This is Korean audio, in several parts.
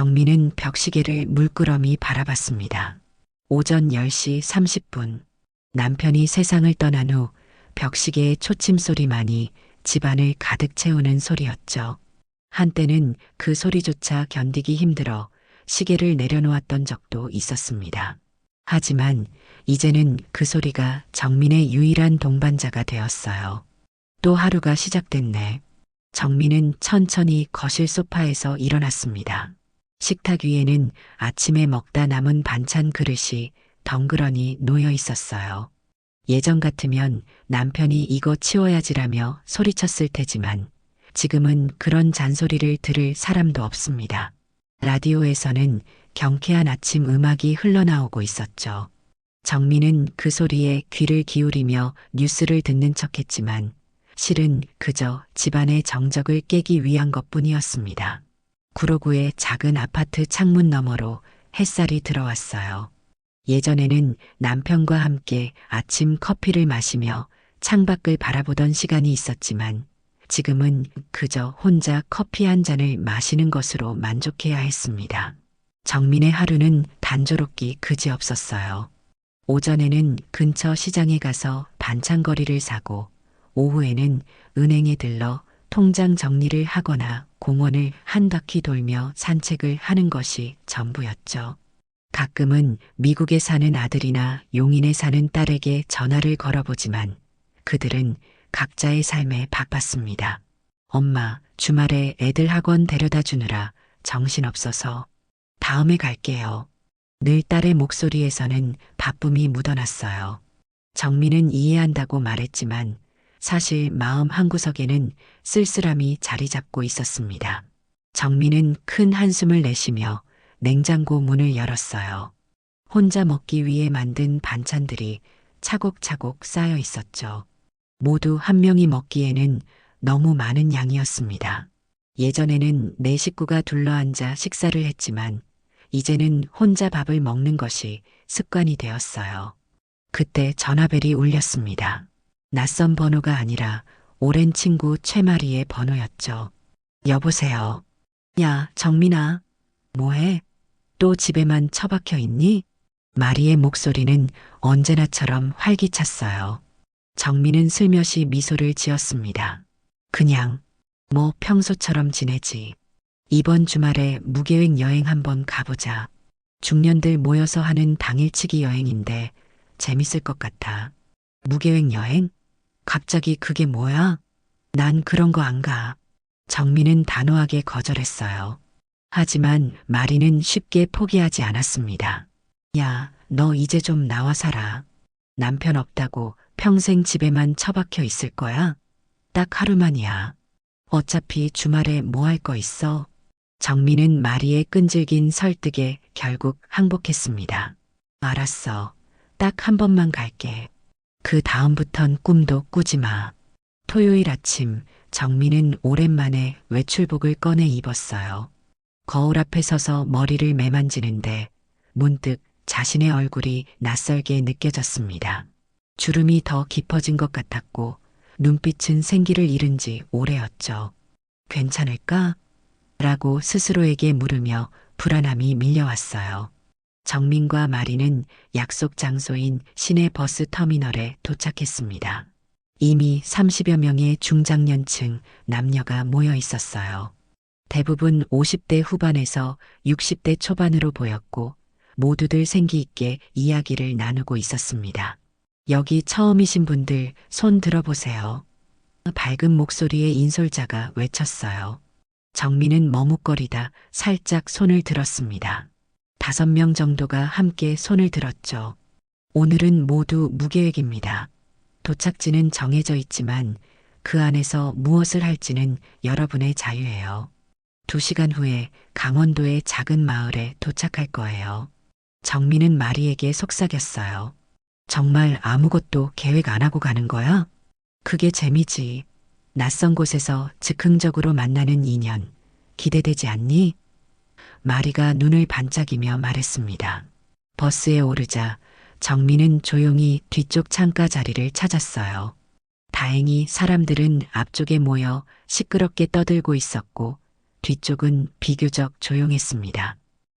정민은 벽시계를 물끄러미 바라봤습니다. 오전 10시 30분. 남편이 세상을 떠난 후 벽시계의 초침 소리만이 집안을 가득 채우는 소리였죠. 한때는 그 소리조차 견디기 힘들어 시계를 내려놓았던 적도 있었습니다. 하지만 이제는 그 소리가 정민의 유일한 동반자가 되었어요. 또 하루가 시작됐네. 정민은 천천히 거실 소파에서 일어났습니다. 식탁 위에는 아침에 먹다 남은 반찬 그릇이 덩그러니 놓여 있었어요. 예전 같으면 남편이 이거 치워야지라며 소리쳤을 테지만 지금은 그런 잔소리를 들을 사람도 없습니다. 라디오에서는 경쾌한 아침 음악이 흘러나오고 있었죠. 정민은 그 소리에 귀를 기울이며 뉴스를 듣는 척했지만 실은 그저 집안의 정적을 깨기 위한 것뿐이었습니다. 구로구의 작은 아파트 창문 너머로 햇살이 들어왔어요. 예전에는 남편과 함께 아침 커피를 마시며 창밖을 바라보던 시간이 있었지만 지금은 그저 혼자 커피 한 잔을 마시는 것으로 만족해야 했습니다. 정민의 하루는 단조롭기 그지없었어요. 오전에는 근처 시장에 가서 반찬거리를 사고 오후에는 은행에 들러 통장 정리를 하거나 공원을 한 바퀴 돌며 산책을 하는 것이 전부였죠. 가끔은 미국에 사는 아들이나 용인에 사는 딸에게 전화를 걸어보지만 그들은 각자의 삶에 바빴습니다. 엄마, 주말에 애들 학원 데려다 주느라 정신없어서 다음에 갈게요. 늘 딸의 목소리에서는 바쁨이 묻어났어요. 정민은 이해한다고 말했지만 사실 마음 한구석에는 쓸쓸함이 자리 잡고 있었습니다. 정민은 큰 한숨을 내쉬며 냉장고 문을 열었어요. 혼자 먹기 위해 만든 반찬들이 차곡차곡 쌓여 있었죠. 모두 한 명이 먹기에는 너무 많은 양이었습니다. 예전에는 네 식구가 둘러앉아 식사를 했지만 이제는 혼자 밥을 먹는 것이 습관이 되었어요. 그때 전화벨이 울렸습니다. 낯선 번호가 아니라 오랜 친구 최마리의 번호였죠. 여보세요. 야, 정민아. 뭐해? 또 집에만 처박혀 있니? 마리의 목소리는 언제나처럼 활기찼어요. 정민은 슬며시 미소를 지었습니다. 그냥 뭐 평소처럼 지내지. 이번 주말에 무계획 여행 한번 가보자. 중년들 모여서 하는 당일치기 여행인데 재밌을 것 같아. 무계획 여행? 갑자기 그게 뭐야? 난 그런 거 안 가. 정민은 단호하게 거절했어요. 하지만 마리는 쉽게 포기하지 않았습니다. 야, 너 이제 좀 나와 살아. 남편 없다고 평생 집에만 처박혀 있을 거야? 딱 하루만이야. 어차피 주말에 뭐 할 거 있어? 정민은 마리의 끈질긴 설득에 결국 항복했습니다. 알았어. 딱 한 번만 갈게. 그 다음부턴 꿈도 꾸지 마. 토요일 아침 정민은 오랜만에 외출복을 꺼내 입었어요. 거울 앞에 서서 머리를 매만지는데 문득 자신의 얼굴이 낯설게 느껴졌습니다. 주름이 더 깊어진 것 같았고 눈빛은 생기를 잃은 지 오래였죠. 괜찮을까? 라고 스스로에게 물으며 불안함이 밀려왔어요. 정민과 마리는 약속 장소인 시내 버스 터미널에 도착했습니다. 이미 30여 명의 중장년층 남녀가 모여 있었어요. 대부분 50대 후반에서 60대 초반으로 보였고 모두들 생기 있게 이야기를 나누고 있었습니다. 여기 처음이신 분들 손 들어보세요. 밝은 목소리의 인솔자가 외쳤어요. 정민은 머뭇거리다 살짝 손을 들었습니다. 5명 정도가 함께 손을 들었죠. 오늘은 모두 무계획입니다. 도착지는 정해져 있지만 그 안에서 무엇을 할지는 여러분의 자유예요. 2시간 후에 강원도의 작은 마을에 도착할 거예요. 정민은 마리에게 속삭였어요. 정말 아무것도 계획 안 하고 가는 거야? 그게 재미지. 낯선 곳에서 즉흥적으로 만나는 인연. 기대되지 않니? 마리가 눈을 반짝이며 말했습니다. 버스에 오르자 정민은 조용히 뒤쪽 창가 자리를 찾았어요. 다행히 사람들은 앞쪽에 모여 시끄럽게 떠들고 있었고 뒤쪽은 비교적 조용했습니다.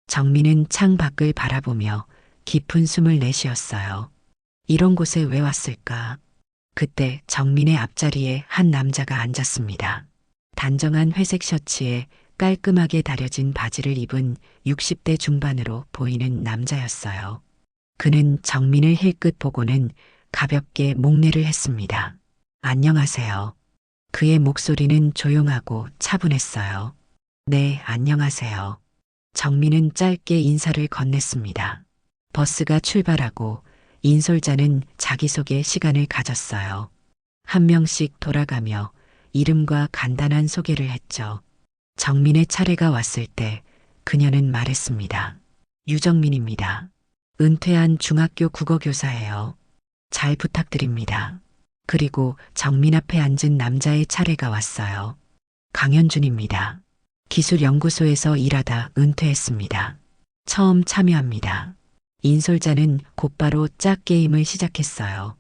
정민은 창 밖을 바라보며 깊은 숨을 내쉬었어요. 이런 곳에 왜 왔을까? 그때 정민의 앞자리에 한 남자가 앉았습니다. 단정한 회색 셔츠에 깔끔하게 다려진 바지를 입은 60대 중반으로 보이는 남자였어요. 그는 정민을 힐끗 보고는 가볍게 목례를 했습니다. 안녕하세요. 그의 목소리는 조용하고 차분했어요. 네, 안녕하세요. 정민은 짧게 인사를 건넸습니다. 버스가 출발하고 인솔자는 자기소개 시간을 가졌어요. 한 명씩 돌아가며 이름과 간단한 소개를 했죠. 정민의 차례가 왔을 때 그녀는 말했습니다. 유정민입니다. 은퇴한 중학교 국어교사예요. 잘 부탁드립니다. 그리고 정민 앞에 앉은 남자의 차례가 왔어요. 강현준입니다. 기술연구소에서 일하다 은퇴했습니다. 처음 참여합니다. 인솔자는 곧바로 짝 게임을 시작했어요.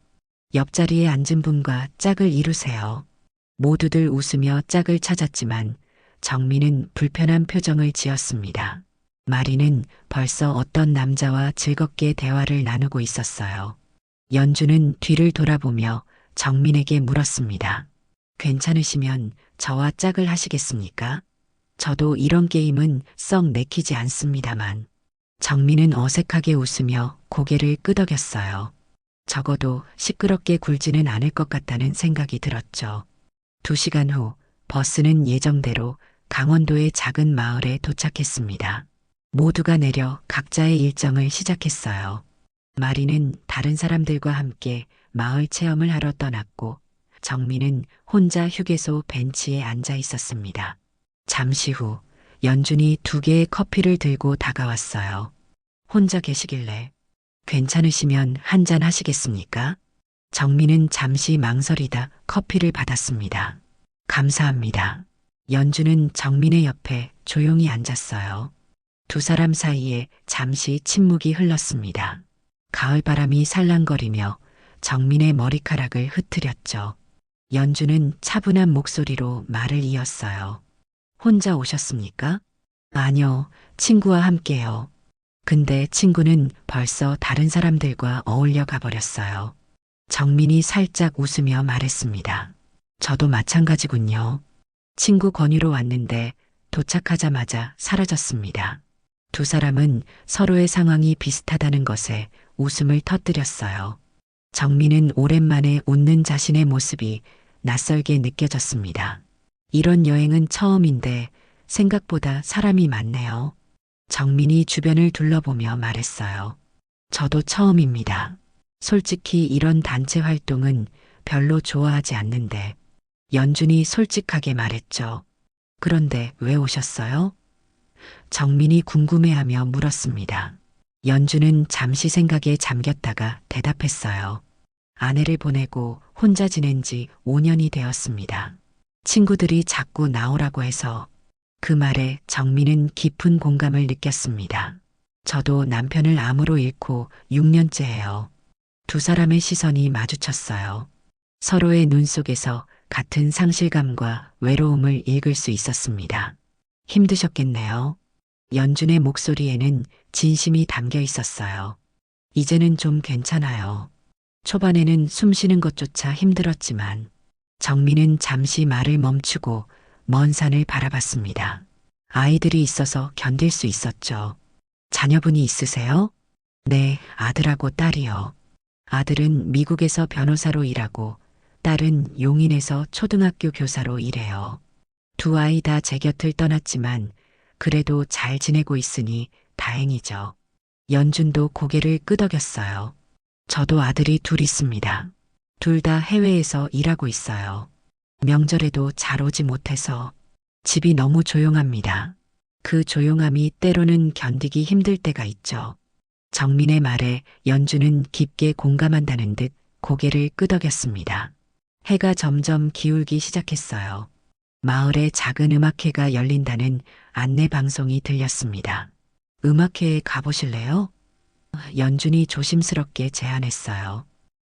옆자리에 앉은 분과 짝을 이루세요. 모두들 웃으며 짝을 찾았지만 정민은 불편한 표정을 지었습니다. 마리는 벌써 어떤 남자와 즐겁게 대화를 나누고 있었어요. 연주는 뒤를 돌아보며 정민에게 물었습니다. 괜찮으시면 저와 짝을 하시겠습니까? 저도 이런 게임은 썩 내키지 않습니다만. 정민은 어색하게 웃으며 고개를 끄덕였어요. 적어도 시끄럽게 굴지는 않을 것 같다는 생각이 들었죠. 2시간 후 버스는 예정대로 강원도의 작은 마을에 도착했습니다. 모두가 내려 각자의 일정을 시작했어요. 마리는 다른 사람들과 함께 마을 체험을 하러 떠났고 정민은 혼자 휴게소 벤치에 앉아 있었습니다. 잠시 후 연준이 2개의 커피를 들고 다가왔어요. 혼자 계시길래 괜찮으시면 한잔 하시겠습니까? 정민은 잠시 망설이다 커피를 받았습니다. 감사합니다. 연준은 정민의 옆에 조용히 앉았어요. 2 사람 사이에 잠시 침묵이 흘렀습니다. 가을바람이 살랑거리며 정민의 머리카락을 흐트렸죠. 연준은 차분한 목소리로 말을 이었어요. 혼자 오셨습니까? 아니요, 친구와 함께요. 근데 친구는 벌써 다른 사람들과 어울려 가버렸어요. 정민이 살짝 웃으며 말했습니다. 저도 마찬가지군요. 친구 권유로 왔는데 도착하자마자 사라졌습니다. 2 사람은 서로의 상황이 비슷하다는 것에 웃음을 터뜨렸어요. 정민은 오랜만에 웃는 자신의 모습이 낯설게 느껴졌습니다. 이런 여행은 처음인데 생각보다 사람이 많네요. 정민이 주변을 둘러보며 말했어요. 저도 처음입니다. 솔직히 이런 단체 활동은 별로 좋아하지 않는데. 연준이 솔직하게 말했죠. 그런데 왜 오셨어요? 정민이 궁금해하며 물었습니다. 연준은 잠시 생각에 잠겼다가 대답했어요. 아내를 보내고 혼자 지낸 지 5년이 되었습니다. 친구들이 자꾸 나오라고 해서. 그 말에 정민은 깊은 공감을 느꼈습니다. 저도 남편을 암으로 잃고 6년째예요. 2 사람의 시선이 마주쳤어요. 서로의 눈 속에서 같은 상실감과 외로움을 읽을 수 있었습니다. 힘드셨겠네요. 연준의 목소리에는 진심이 담겨 있었어요. 이제는 좀 괜찮아요. 초반에는 숨 쉬는 것조차 힘들었지만 정민은 잠시 말을 멈추고 먼 산을 바라봤습니다. 아이들이 있어서 견딜 수 있었죠. 자녀분이 있으세요? 네, 아들하고 딸이요. 아들은 미국에서 변호사로 일하고 딸은 용인에서 초등학교 교사로 일해요. 2 아이 다 제 곁을 떠났지만 그래도 잘 지내고 있으니 다행이죠. 연준도 고개를 끄덕였어요. 저도 아들이 2 있습니다. 2 다 해외에서 일하고 있어요. 명절에도 잘 오지 못해서 집이 너무 조용합니다. 그 조용함이 때로는 견디기 힘들 때가 있죠. 정민의 말에 연준은 깊게 공감한다는 듯 고개를 끄덕였습니다. 해가 점점 기울기 시작했어요. 마을에 작은 음악회가 열린다는 안내 방송이 들렸습니다. 음악회에 가보실래요? 연준이 조심스럽게 제안했어요.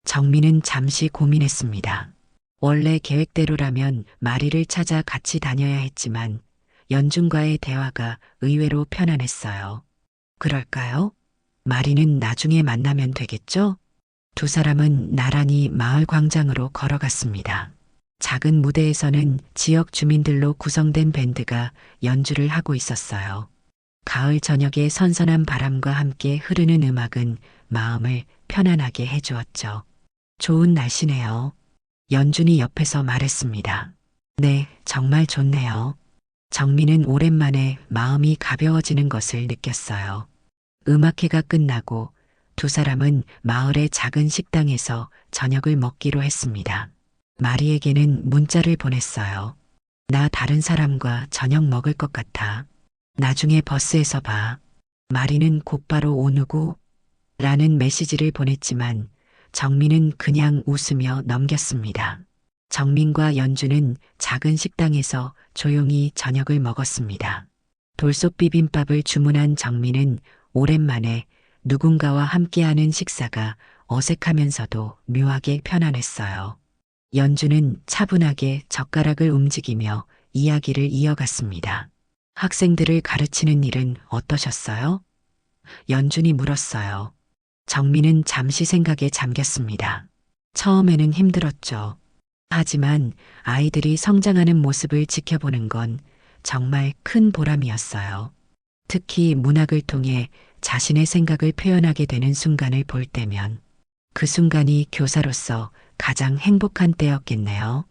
정민은 잠시 고민했습니다. 원래 계획대로라면 마리를 찾아 같이 다녀야 했지만 연준과의 대화가 의외로 편안했어요. 그럴까요? 마리는 나중에 만나면 되겠죠? 두 사람은 나란히 마을 광장으로 걸어갔습니다. 작은 무대에서는 지역 주민들로 구성된 밴드가 연주를 하고 있었어요. 가을 저녁의 선선한 바람과 함께 흐르는 음악은 마음을 편안하게 해주었죠. 좋은 날씨네요. 연준이 옆에서 말했습니다. 네, 정말 좋네요. 정민은 오랜만에 마음이 가벼워지는 것을 느꼈어요. 음악회가 끝나고 두 사람은 마을의 작은 식당에서 저녁을 먹기로 했습니다. 마리에게는 문자를 보냈어요. 나 다른 사람과 저녁 먹을 것 같아. 나중에 버스에서 봐. 마리는 곧바로 오누고 라는 메시지를 보냈지만 정민은 그냥 웃으며 넘겼습니다. 정민과 연주는 작은 식당에서 조용히 저녁을 먹었습니다. 돌솥 비빔밥을 주문한 정민은 오랜만에 누군가와 함께하는 식사가 어색하면서도 묘하게 편안했어요. 연주는 차분하게 젓가락을 움직이며 이야기를 이어갔습니다. 학생들을 가르치는 일은 어떠셨어요? 연준이 물었어요. 정민은 잠시 생각에 잠겼습니다. 처음에는 힘들었죠. 하지만 아이들이 성장하는 모습을 지켜보는 건 정말 큰 보람이었어요. 특히 문학을 통해 자신의 생각을 표현하게 되는 순간을 볼 때면 그 순간이 교사로서 가장 행복한 때였겠네요.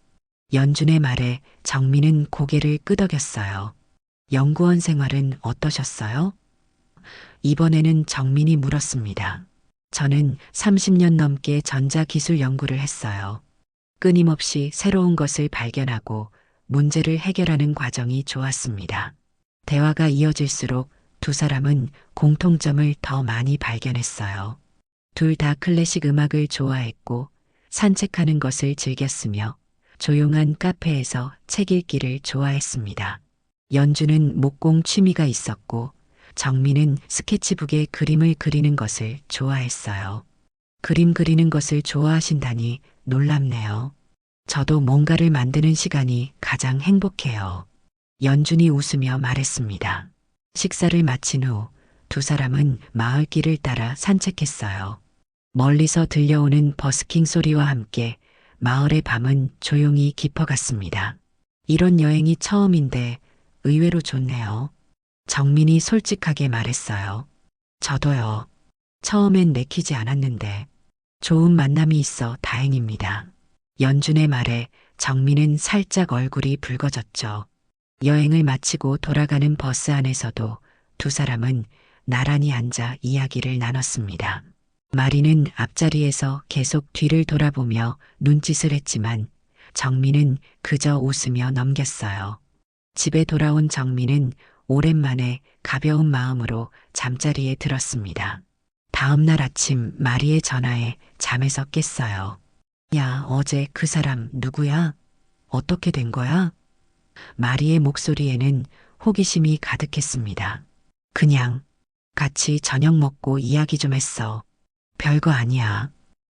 연준의 말에 정민은 고개를 끄덕였어요. 연구원 생활은 어떠셨어요? 이번에는 정민이 물었습니다. 저는 30년 넘게 전자기술 연구를 했어요. 끊임없이 새로운 것을 발견하고 문제를 해결하는 과정이 좋았습니다. 대화가 이어질수록 두 사람은 공통점을 더 많이 발견했어요. 둘 다 클래식 음악을 좋아했고 산책하는 것을 즐겼으며 조용한 카페에서 책 읽기를 좋아했습니다. 연주는 목공 취미가 있었고 정민은 스케치북에 그림을 그리는 것을 좋아했어요. 그림 그리는 것을 좋아하신다니 놀랍네요. 저도 뭔가를 만드는 시간이 가장 행복해요. 연준이 웃으며 말했습니다. 식사를 마친 후 두 사람은 마을길을 따라 산책했어요. 멀리서 들려오는 버스킹 소리와 함께 마을의 밤은 조용히 깊어갔습니다. 이런 여행이 처음인데 의외로 좋네요. 정민이 솔직하게 말했어요. 저도요. 처음엔 내키지 않았는데 좋은 만남이 있어 다행입니다. 연준의 말에 정민은 살짝 얼굴이 붉어졌죠. 여행을 마치고 돌아가는 버스 안에서도 두 사람은 나란히 앉아 이야기를 나눴습니다. 마리는 앞자리에서 계속 뒤를 돌아보며 눈짓을 했지만 정민은 그저 웃으며 넘겼어요. 집에 돌아온 정민은 오랜만에 가벼운 마음으로 잠자리에 들었습니다. 다음 날 아침 마리의 전화에 잠에서 깼어요. 야, 어제 그 사람 누구야? 어떻게 된 거야? 마리의 목소리에는 호기심이 가득했습니다. 그냥 같이 저녁 먹고 이야기 좀 했어. 별거 아니야.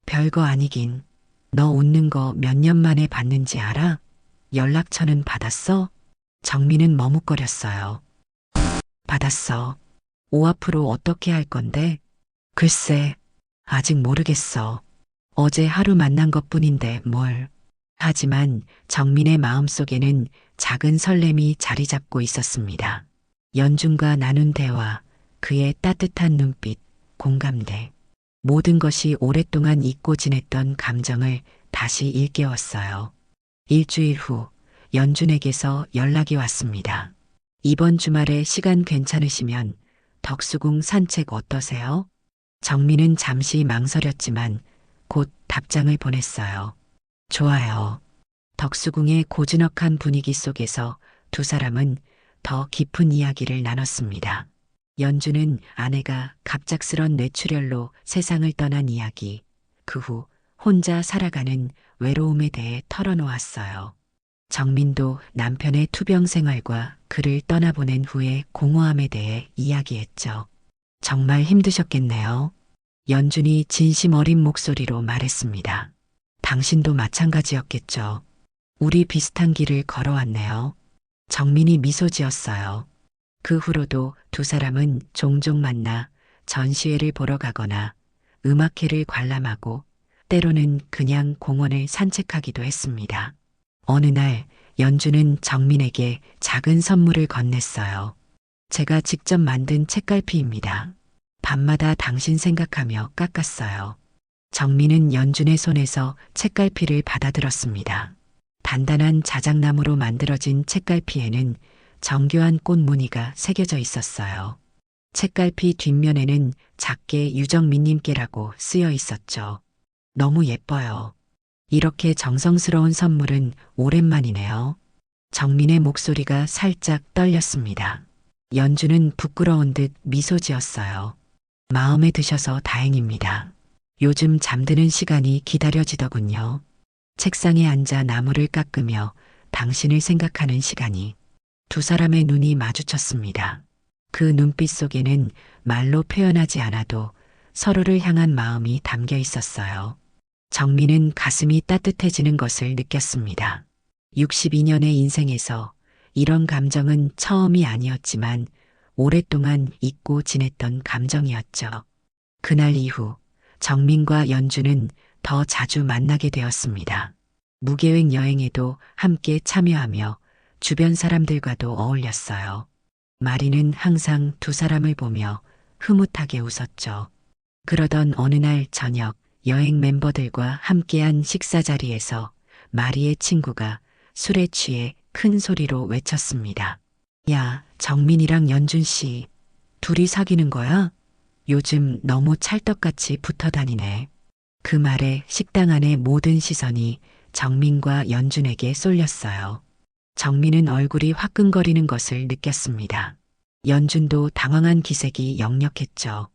별거 아니긴. 너 웃는 거 몇 년 만에 봤는지 알아? 연락처는 받았어? 정민은 머뭇거렸어요. 받았어. 오앞으로 어떻게 할 건데? 글쎄, 아직 모르겠어. 어제 하루 만난 것뿐인데 뭘. 하지만 정민의 마음속에는 작은 설렘이 자리 잡고 있었습니다. 연준과 나눈 대화, 그의 따뜻한 눈빛, 공감대. 모든 것이 오랫동안 잊고 지냈던 감정을 다시 일깨웠어요. 일주일 후 연준에게서 연락이 왔습니다. 이번 주말에 시간 괜찮으시면 덕수궁 산책 어떠세요? 정민은 잠시 망설였지만 곧 답장을 보냈어요. 좋아요. 덕수궁의 고즈넉한 분위기 속에서 두 사람은 더 깊은 이야기를 나눴습니다. 연주는 아내가 갑작스런 뇌출혈로 세상을 떠난 이야기, 그 후 혼자 살아가는 외로움에 대해 털어놓았어요. 정민도 남편의 투병 생활과 그를 떠나보낸 후의 공허함에 대해 이야기했죠. 정말 힘드셨겠네요. 연준이 진심 어린 목소리로 말했습니다. 당신도 마찬가지였겠죠. 우리 비슷한 길을 걸어왔네요. 정민이 미소 지었어요. 그 후로도 두 사람은 종종 만나 전시회를 보러 가거나 음악회를 관람하고 때로는 그냥 공원을 산책하기도 했습니다. 어느 날 연주는 정민에게 작은 선물을 건넸어요. 제가 직접 만든 책갈피입니다. 밤마다 당신 생각하며 깎았어요. 정민은 연준의 손에서 책갈피를 받아들었습니다. 단단한 자작나무로 만들어진 책갈피에는 정교한 꽃 무늬가 새겨져 있었어요. 책갈피 뒷면에는 작게 유정민님께라고 쓰여 있었죠. 너무 예뻐요. 이렇게 정성스러운 선물은 오랜만이네요. 정민의 목소리가 살짝 떨렸습니다. 연주는 부끄러운 듯 미소 지었어요. 마음에 드셔서 다행입니다. 요즘 잠드는 시간이 기다려지더군요. 책상에 앉아 나무를 깎으며 당신을 생각하는 시간이. 두 사람의 눈이 마주쳤습니다. 그 눈빛 속에는 말로 표현하지 않아도 서로를 향한 마음이 담겨 있었어요. 정민은 가슴이 따뜻해지는 것을 느꼈습니다. 62년의 인생에서 이런 감정은 처음이 아니었지만 오랫동안 잊고 지냈던 감정이었죠. 그날 이후 정민과 연주는 더 자주 만나게 되었습니다. 무계획 여행에도 함께 참여하며 주변 사람들과도 어울렸어요. 마리는 항상 두 사람을 보며 흐뭇하게 웃었죠. 그러던 어느 날 저녁 여행 멤버들과 함께한 식사 자리에서 마리의 친구가 술에 취해 큰 소리로 외쳤습니다. 야, 정민이랑 연준 씨, 둘이 사귀는 거야? 요즘 너무 찰떡같이 붙어 다니네. 그 말에 식당 안의 모든 시선이 정민과 연준에게 쏠렸어요. 정민은 얼굴이 화끈거리는 것을 느꼈습니다. 연준도 당황한 기색이 역력했죠.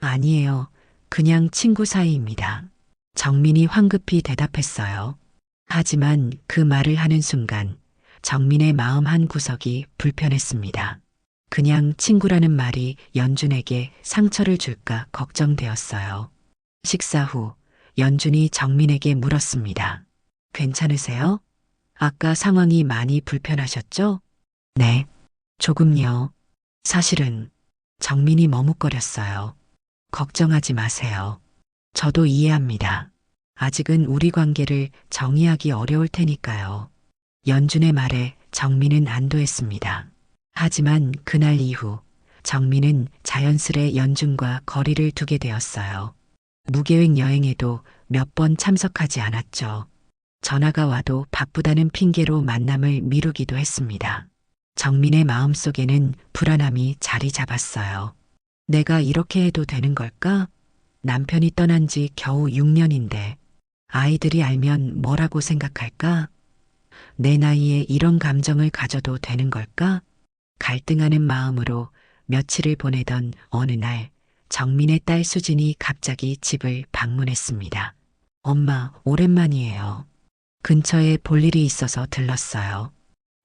아니에요. 그냥 친구 사이입니다. 정민이 황급히 대답했어요. 하지만 그 말을 하는 순간 정민의 마음 한 구석이 불편했습니다. 그냥 친구라는 말이 연준에게 상처를 줄까 걱정되었어요. 식사 후 연준이 정민에게 물었습니다. 괜찮으세요? 아까 상황이 많이 불편하셨죠? 네, 조금요. 사실은 정민이 머뭇거렸어요. 걱정하지 마세요. 저도 이해합니다. 아직은 우리 관계를 정의하기 어려울 테니까요. 연준의 말에 정민은 안도했습니다. 하지만 그날 이후 정민은 자연스레 연준과 거리를 두게 되었어요. 무계획 여행에도 몇 번 참석하지 않았죠. 전화가 와도 바쁘다는 핑계로 만남을 미루기도 했습니다. 정민의 마음속에는 불안함이 자리 잡았어요. 내가 이렇게 해도 되는 걸까? 남편이 떠난 지 겨우 6년인데 아이들이 알면 뭐라고 생각할까? 내 나이에 이런 감정을 가져도 되는 걸까? 갈등하는 마음으로 며칠을 보내던 어느 날 정민의 딸 수진이 갑자기 집을 방문했습니다. 엄마, 오랜만이에요. 근처에 볼 일이 있어서 들렀어요.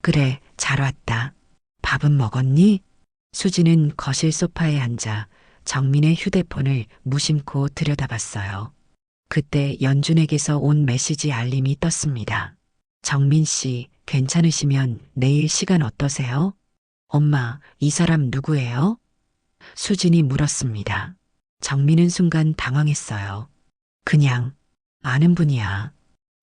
그래, 잘 왔다. 밥은 먹었니? 수진은 거실 소파에 앉아 정민의 휴대폰을 무심코 들여다봤어요. 그때 연준에게서 온 메시지 알림이 떴습니다. 정민 씨, 괜찮으시면 내일 시간 어떠세요? 엄마, 이 사람 누구예요? 수진이 물었습니다. 정민은 순간 당황했어요. 그냥 아는 분이야.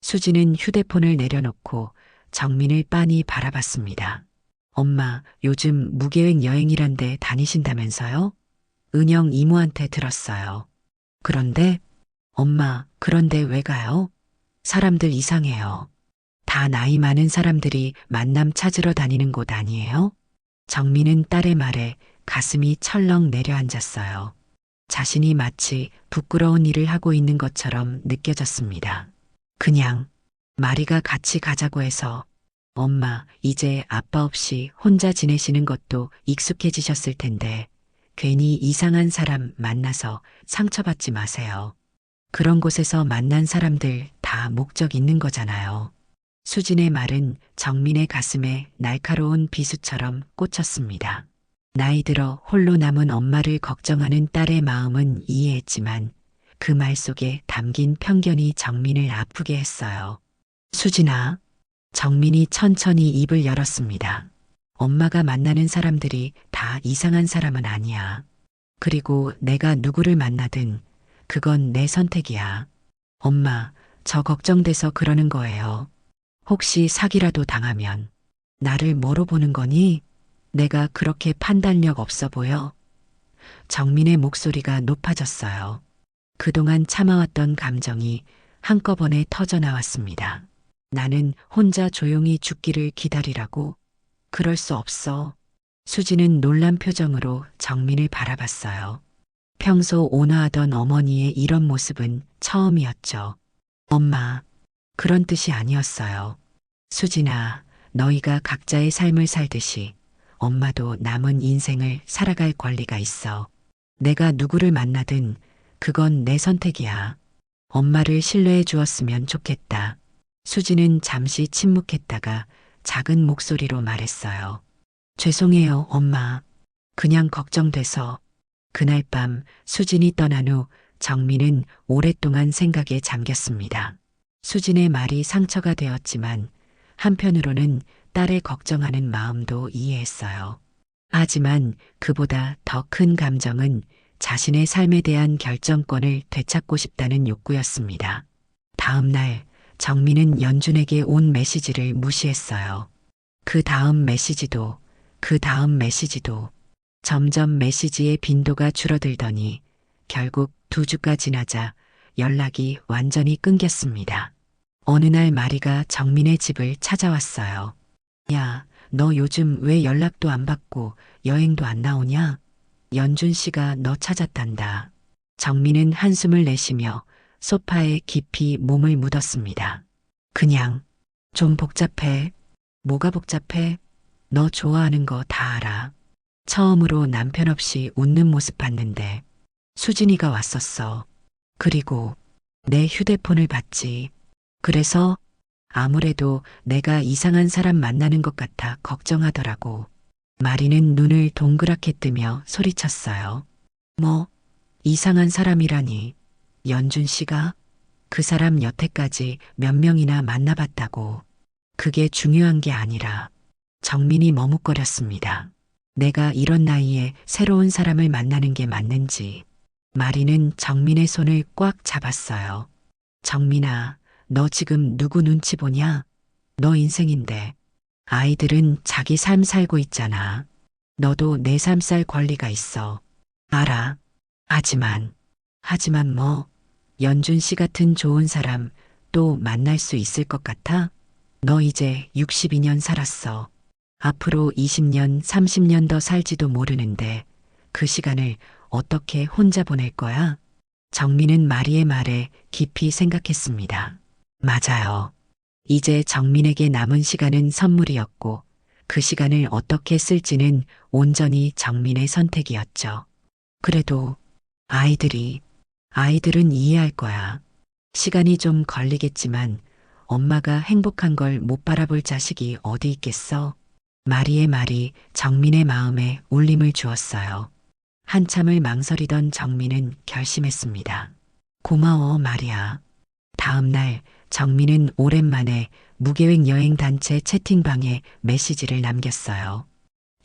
수진은 휴대폰을 내려놓고 정민을 빤히 바라봤습니다. 엄마, 요즘 무계획 여행이란데 다니신다면서요? 은영 이모한테 들었어요. 그런데? 엄마, 그런데 왜 가요? 사람들 이상해요. 다 나이 많은 사람들이 만남 찾으러 다니는 곳 아니에요? 정민은 딸의 말에 가슴이 철렁 내려앉았어요. 자신이 마치 부끄러운 일을 하고 있는 것처럼 느껴졌습니다. 그냥 마리가 같이 가자고 해서. 엄마, 이제 아빠 없이 혼자 지내시는 것도 익숙해지셨을 텐데 괜히 이상한 사람 만나서 상처받지 마세요. 그런 곳에서 만난 사람들 다 목적 있는 거잖아요. 수진의 말은 정민의 가슴에 날카로운 비수처럼 꽂혔습니다. 나이 들어 홀로 남은 엄마를 걱정하는 딸의 마음은 이해했지만 그 말 속에 담긴 편견이 정민을 아프게 했어요. 수진아. 정민이 천천히 입을 열었습니다. 엄마가 만나는 사람들이 다 이상한 사람은 아니야. 그리고 내가 누구를 만나든 그건 내 선택이야. 엄마, 저 걱정돼서 그러는 거예요. 혹시 사기라도 당하면 나를 뭐로 보는 거니? 내가 그렇게 판단력 없어 보여? 정민의 목소리가 높아졌어요. 그동안 참아왔던 감정이 한꺼번에 터져 나왔습니다. 나는 혼자 조용히 죽기를 기다리라고? 그럴 수 없어. 수지는 놀란 표정으로 정민을 바라봤어요. 평소 온화하던 어머니의 이런 모습은 처음이었죠. 엄마, 그런 뜻이 아니었어요. 수진아, 너희가 각자의 삶을 살듯이 엄마도 남은 인생을 살아갈 권리가 있어. 내가 누구를 만나든 그건 내 선택이야. 엄마를 신뢰해 주었으면 좋겠다. 수지는 잠시 침묵했다가 작은 목소리로 말했어요. 죄송해요, 엄마. 그냥 걱정돼서. 그날 밤 수진이 떠난 후 정민은 오랫동안 생각에 잠겼습니다. 수진의 말이 상처가 되었지만 한편으로는 딸의 걱정하는 마음도 이해했어요. 하지만 그보다 더 큰 감정은 자신의 삶에 대한 결정권을 되찾고 싶다는 욕구였습니다. 다음 날 정민은 연준에게 온 메시지를 무시했어요. 그 다음 메시지도 점점 메시지의 빈도가 줄어들더니 결국 2주가 지나자 연락이 완전히 끊겼습니다. 어느 날 마리가 정민의 집을 찾아왔어요. 야, 너 요즘 왜 연락도 안 받고 여행도 안 나오냐? 연준 씨가 너 찾았단다. 정민은 한숨을 내쉬며 소파에 깊이 몸을 묻었습니다. 그냥 좀 복잡해. 뭐가 복잡해? 너 좋아하는 거 다 알아. 처음으로 남편 없이 웃는 모습 봤는데 수진이가 왔었어. 그리고 내 휴대폰을 봤지. 그래서 아무래도 내가 이상한 사람 만나는 것 같아 걱정하더라고. 마리는 눈을 동그랗게 뜨며 소리쳤어요. 뭐, 이상한 사람이라니. 연준 씨가 그 사람 여태까지 몇 명이나 만나봤다고. 그게 중요한 게 아니라 정민이 머뭇거렸습니다. 내가 이런 나이에 새로운 사람을 만나는 게 맞는지. 마리는 정민의 손을 꽉 잡았어요. 정민아, 너 지금 누구 눈치 보냐? 너 인생인데. 아이들은 자기 삶 살고 있잖아. 너도 내 삶 살 권리가 있어. 알아. 하지만 뭐, 연준 씨 같은 좋은 사람 또 만날 수 있을 것 같아? 너 이제 62년 살았어. 앞으로 20년, 30년 더 살지도 모르는데 그 시간을 어떻게 혼자 보낼 거야? 정민은 마리의 말에 깊이 생각했습니다. 맞아요. 이제 정민에게 남은 시간은 선물이었고 그 시간을 어떻게 쓸지는 온전히 정민의 선택이었죠. 그래도 아이들은 이해할 거야. 시간이 좀 걸리겠지만 엄마가 행복한 걸 못 바라볼 자식이 어디 있겠어? 마리의 말이 정민의 마음에 울림을 주었어요. 한참을 망설이던 정민은 결심했습니다. 고마워, 마리야. 다음 날 정민은 오랜만에 무계획 여행 단체 채팅방에 메시지를 남겼어요.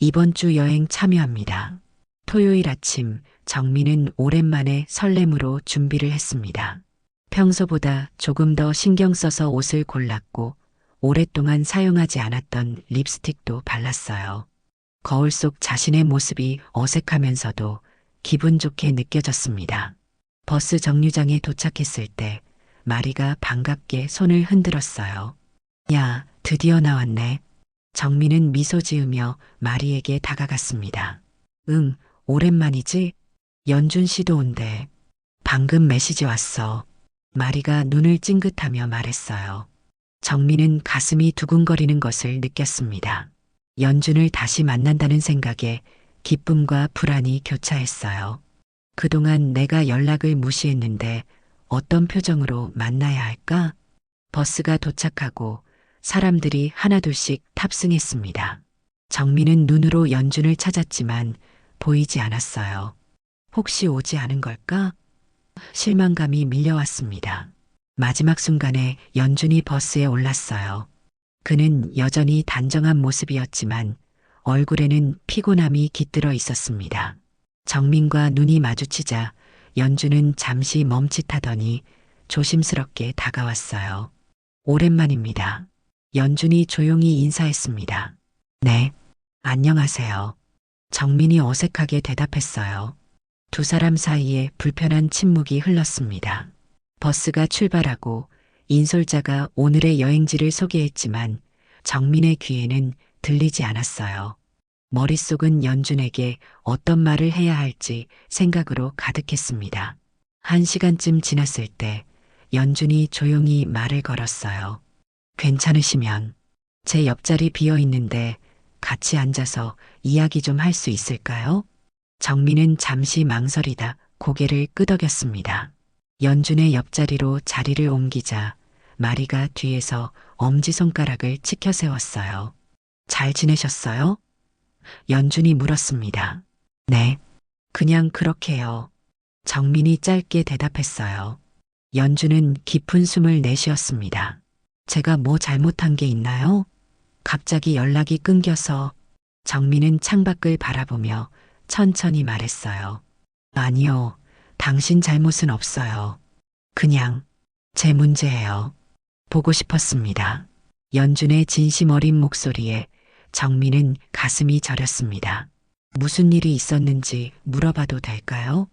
이번 주 여행 참여합니다. 토요일 아침 정민은 오랜만에 설렘으로 준비를 했습니다. 평소보다 조금 더 신경 써서 옷을 골랐고 오랫동안 사용하지 않았던 립스틱도 발랐어요. 거울 속 자신의 모습이 어색하면서도 기분 좋게 느껴졌습니다. 버스 정류장에 도착했을 때 마리가 반갑게 손을 흔들었어요. 야, 드디어 나왔네. 정민은 미소 지으며 마리에게 다가갔습니다. 응, 오랜만이지? 연준 씨도 온대. 방금 메시지 왔어. 마리가 눈을 찡긋하며 말했어요. 정민은 가슴이 두근거리는 것을 느꼈습니다. 연준을 다시 만난다는 생각에 기쁨과 불안이 교차했어요. 그동안 내가 연락을 무시했는데 어떤 표정으로 만나야 할까? 버스가 도착하고 사람들이 하나둘씩 탑승했습니다. 정민은 눈으로 연준을 찾았지만 보이지 않았어요. 혹시 오지 않은 걸까? 실망감이 밀려왔습니다. 마지막 순간에 연준이 버스에 올랐어요. 그는 여전히 단정한 모습이었지만 얼굴에는 피곤함이 깃들어 있었습니다. 정민과 눈이 마주치자 연주는 잠시 멈칫하더니 조심스럽게 다가왔어요. 오랜만입니다. 연준이 조용히 인사했습니다. 네, 안녕하세요. 정민이 어색하게 대답했어요. 두 사람 사이에 불편한 침묵이 흘렀습니다. 버스가 출발하고 인솔자가 오늘의 여행지를 소개했지만 정민의 귀에는 들리지 않았어요. 머릿속은 연준에게 어떤 말을 해야 할지 생각으로 가득했습니다. 1시간쯤 지났을 때 연준이 조용히 말을 걸었어요. 괜찮으시면 제 옆자리 비어 있는데 같이 앉아서 이야기 좀 할 수 있을까요? 정민은 잠시 망설이다 고개를 끄덕였습니다. 연준의 옆자리로 자리를 옮기자 마리가 뒤에서 엄지손가락을 치켜 세웠어요. 잘 지내셨어요? 연준이 물었습니다. 네, 그냥 그렇게요. 정민이 짧게 대답했어요. 연준은 깊은 숨을 내쉬었습니다. 제가 뭐 잘못한 게 있나요? 갑자기 연락이 끊겨서. 정민은 창밖을 바라보며 천천히 말했어요. 아니요, 당신 잘못은 없어요. 그냥 제 문제예요. 보고 싶었습니다. 연준의 진심 어린 목소리에 정민은 가슴이 저렸습니다. 무슨 일이 있었는지 물어봐도 될까요?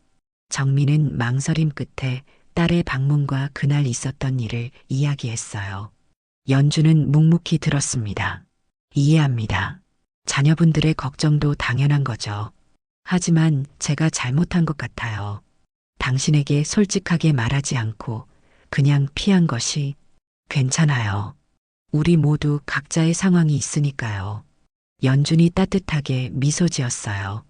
정민은 망설임 끝에 딸의 방문과 그날 있었던 일을 이야기했어요. 연준은 묵묵히 들었습니다. 이해합니다. 자녀분들의 걱정도 당연한 거죠. 하지만 제가 잘못한 것 같아요. 당신에게 솔직하게 말하지 않고 그냥 피한 것이. 괜찮아요. 우리 모두 각자의 상황이 있으니까요. 연준이 따뜻하게 미소 지었어요.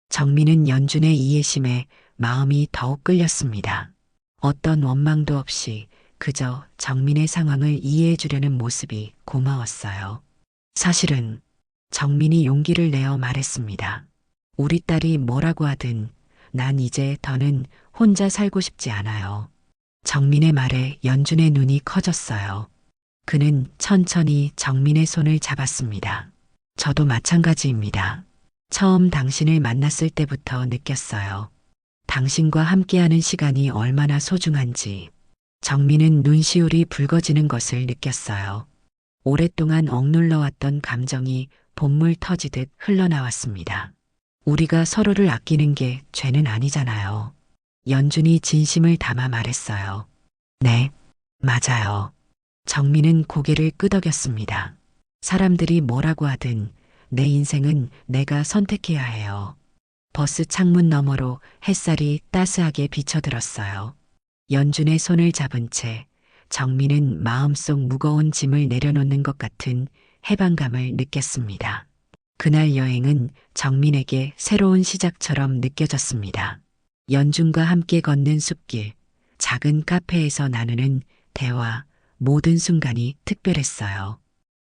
정민은 연준의 이해심에 마음이 더욱 끌렸습니다. 어떤 원망도 없이 그저 정민의 상황을 이해해 주려는 모습이 고마웠어요. 사실은 정민이 용기를 내어 말했습니다. 우리 딸이 뭐라고 하든 난 이제 더는 혼자 살고 싶지 않아요. 정민의 말에 연준의 눈이 커졌어요. 그는 천천히 정민의 손을 잡았습니다. 저도 마찬가지입니다. 처음 당신을 만났을 때부터 느꼈어요. 당신과 함께하는 시간이 얼마나 소중한지. 정민은 눈시울이 붉어지는 것을 느꼈어요. 오랫동안 억눌러왔던 감정이 본물 터지듯 흘러나왔습니다. 우리가 서로를 아끼는 게 죄는 아니잖아요. 연준이 진심을 담아 말했어요. 네, 맞아요. 정민은 고개를 끄덕였습니다. 사람들이 뭐라고 하든 내 인생은 내가 선택해야 해요. 버스 창문 너머로 햇살이 따스하게 비쳐들었어요. 연준의 손을 잡은 채 정민은 마음속 무거운 짐을 내려놓는 것 같은 해방감을 느꼈습니다. 그날 여행은 정민에게 새로운 시작처럼 느껴졌습니다. 연준과 함께 걷는 숲길, 작은 카페에서 나누는 대화, 모든 순간이 특별했어요.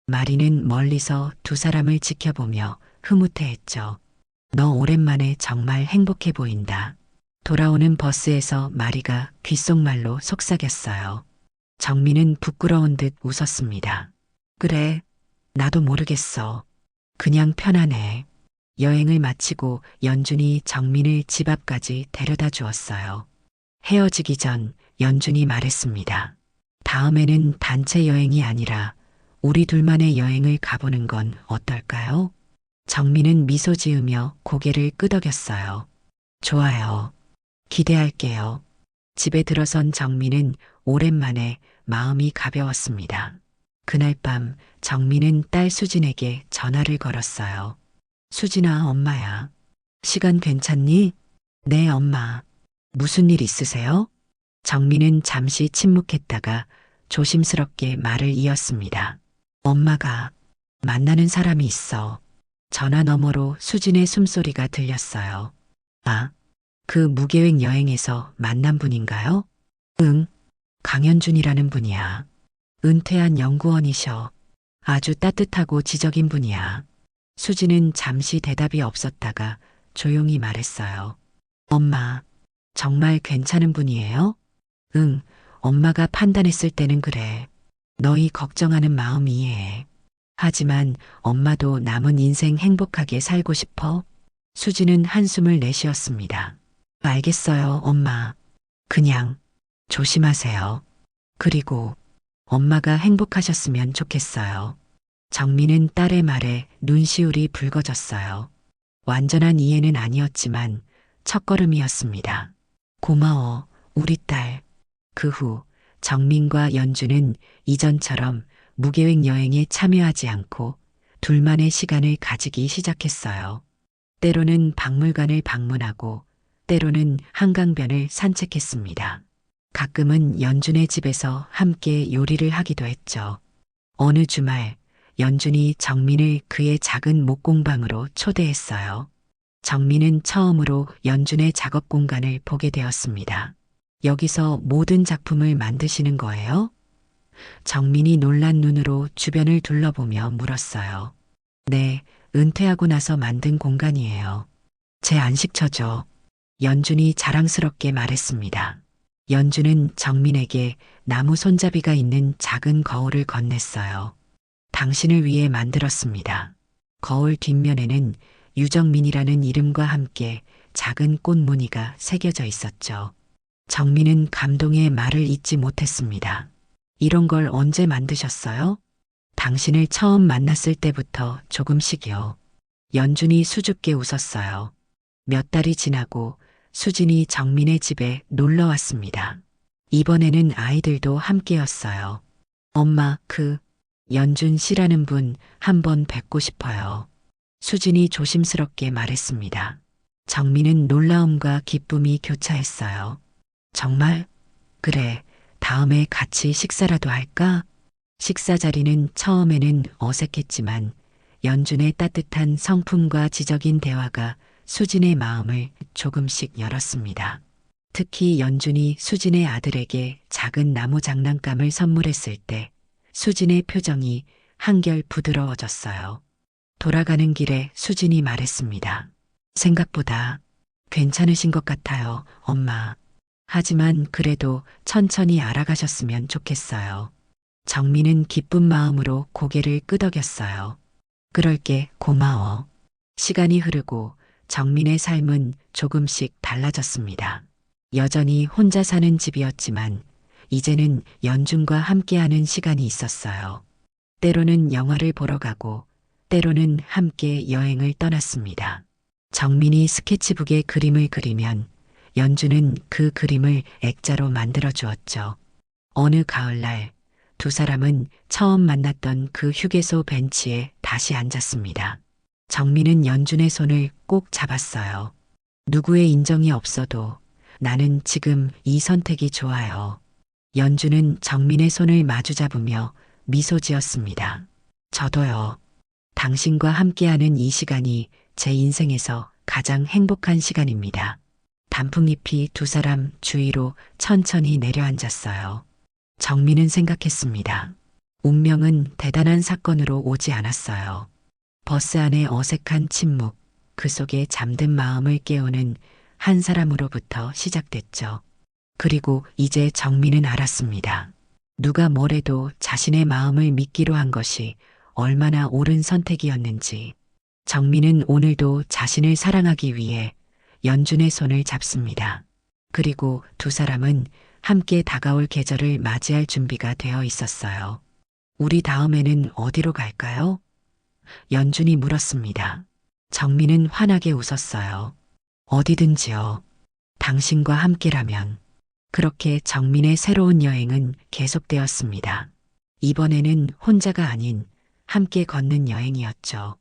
마리는 멀리서 두 사람을 지켜보며 흐뭇해했죠. 너 오랜만에 정말 행복해 보인다. 돌아오는 버스에서 마리가 귓속말로 속삭였어요. 정민은 부끄러운 듯 웃었습니다. 그래, 나도 모르겠어. 그냥 편안해. 여행을 마치고 연준이 정민을 집 앞까지 데려다 주었어요. 헤어지기 전 연준이 말했습니다. 다음에는 단체 여행이 아니라 우리 둘만의 여행을 가보는 건 어떨까요? 정민은 미소 지으며 고개를 끄덕였어요. 좋아요. 기대할게요. 집에 들어선 정민은 오랜만에 마음이 가벼웠습니다. 그날 밤 정민은 딸 수진에게 전화를 걸었어요. 수진아, 엄마야. 시간 괜찮니? 네, 엄마. 무슨 일 있으세요? 정민은 잠시 침묵했다가 조심스럽게 말을 이었습니다. 엄마가 만나는 사람이 있어. 전화 너머로 수진의 숨소리가 들렸어요. 아, 그 무계획 여행에서 만난 분인가요? 응, 강현준이라는 분이야. 은퇴한 연구원이셔. 아주 따뜻하고 지적인 분이야. 수진은 잠시 대답이 없었다가 조용히 말했어요. 엄마, 정말 괜찮은 분이에요? 응, 엄마가 판단했을 때는 그래. 너희 걱정하는 마음 이해해. 하지만 엄마도 남은 인생 행복하게 살고 싶어? 수지는 한숨을 내쉬었습니다. 알겠어요, 엄마. 그냥 조심하세요. 그리고 엄마가 행복하셨으면 좋겠어요. 정민은 딸의 말에 눈시울이 붉어졌어요. 완전한 이해는 아니었지만 첫걸음이었습니다. 고마워, 우리 딸. 그 후 정민과 연주는 이전처럼 무계획 여행에 참여하지 않고 둘만의 시간을 가지기 시작했어요. 때로는 박물관을 방문하고 때로는 한강변을 산책했습니다. 가끔은 연준의 집에서 함께 요리를 하기도 했죠. 어느 주말 연준이 정민을 그의 작은 목공방으로 초대했어요. 정민은 처음으로 연준의 작업 공간을 보게 되었습니다. 여기서 모든 작품을 만드시는 거예요? 정민이 놀란 눈으로 주변을 둘러보며 물었어요. 네, 은퇴하고 나서 만든 공간이에요. 제 안식처죠. 연준이 자랑스럽게 말했습니다. 연준은 정민에게 나무 손잡이가 있는 작은 거울을 건넸어요. 당신을 위해 만들었습니다. 거울 뒷면에는 유정민이라는 이름과 함께 작은 꽃 무늬가 새겨져 있었죠. 정민은 감동의 말을 잇지 못했습니다. 이런 걸 언제 만드셨어요? 당신을 처음 만났을 때부터 조금씩이요. 연준이 수줍게 웃었어요. 몇 달이 지나고 수진이 정민의 집에 놀러 왔습니다. 이번에는 아이들도 함께였어요. 엄마, 연준 씨라는 분 한번 뵙고 싶어요. 수진이 조심스럽게 말했습니다. 정민은 놀라움과 기쁨이 교차했어요. 정말? 그래, 다음에 같이 식사라도 할까? 식사 자리는 처음에는 어색했지만 연준의 따뜻한 성품과 지적인 대화가 수진의 마음을 조금씩 열었습니다. 특히 연준이 수진의 아들에게 작은 나무 장난감을 선물했을 때 수진의 표정이 한결 부드러워졌어요. 돌아가는 길에 수진이 말했습니다. 생각보다 괜찮으신 것 같아요, 엄마. 하지만 그래도 천천히 알아가셨으면 좋겠어요. 정민은 기쁜 마음으로 고개를 끄덕였어요. 그럴게, 고마워. 시간이 흐르고 정민의 삶은 조금씩 달라졌습니다. 여전히 혼자 사는 집이었지만 이제는 연준과 함께하는 시간이 있었어요. 때로는 영화를 보러 가고 때로는 함께 여행을 떠났습니다. 정민이 스케치북에 그림을 그리면 연준은 그 그림을 액자로 만들어 주었죠. 어느 가을날 두 사람은 처음 만났던 그 휴게소 벤치에 다시 앉았습니다. 정민은 연준의 손을 꼭 잡았어요. 누구의 인정이 없어도 나는 지금 이 선택이 좋아요. 연준은 정민의 손을 마주 잡으며 미소 지었습니다. 저도요. 당신과 함께하는 이 시간이 제 인생에서 가장 행복한 시간입니다. 단풍잎이 두 사람 주위로 천천히 내려앉았어요. 정민은 생각했습니다. 운명은 대단한 사건으로 오지 않았어요. 버스 안의 어색한 침묵, 그 속에 잠든 마음을 깨우는 한 사람으로부터 시작됐죠. 그리고 이제 정민은 알았습니다. 누가 뭐래도 자신의 마음을 믿기로 한 것이 얼마나 옳은 선택이었는지. 정민은 오늘도 자신을 사랑하기 위해 연준의 손을 잡습니다. 그리고 두 사람은 함께 다가올 계절을 맞이할 준비가 되어 있었어요. 우리 다음에는 어디로 갈까요? 연준이 물었습니다. 정민은 환하게 웃었어요. 어디든지요. 당신과 함께라면. 그렇게 정민의 새로운 여행은 계속되었습니다. 이번에는 혼자가 아닌 함께 걷는 여행이었죠.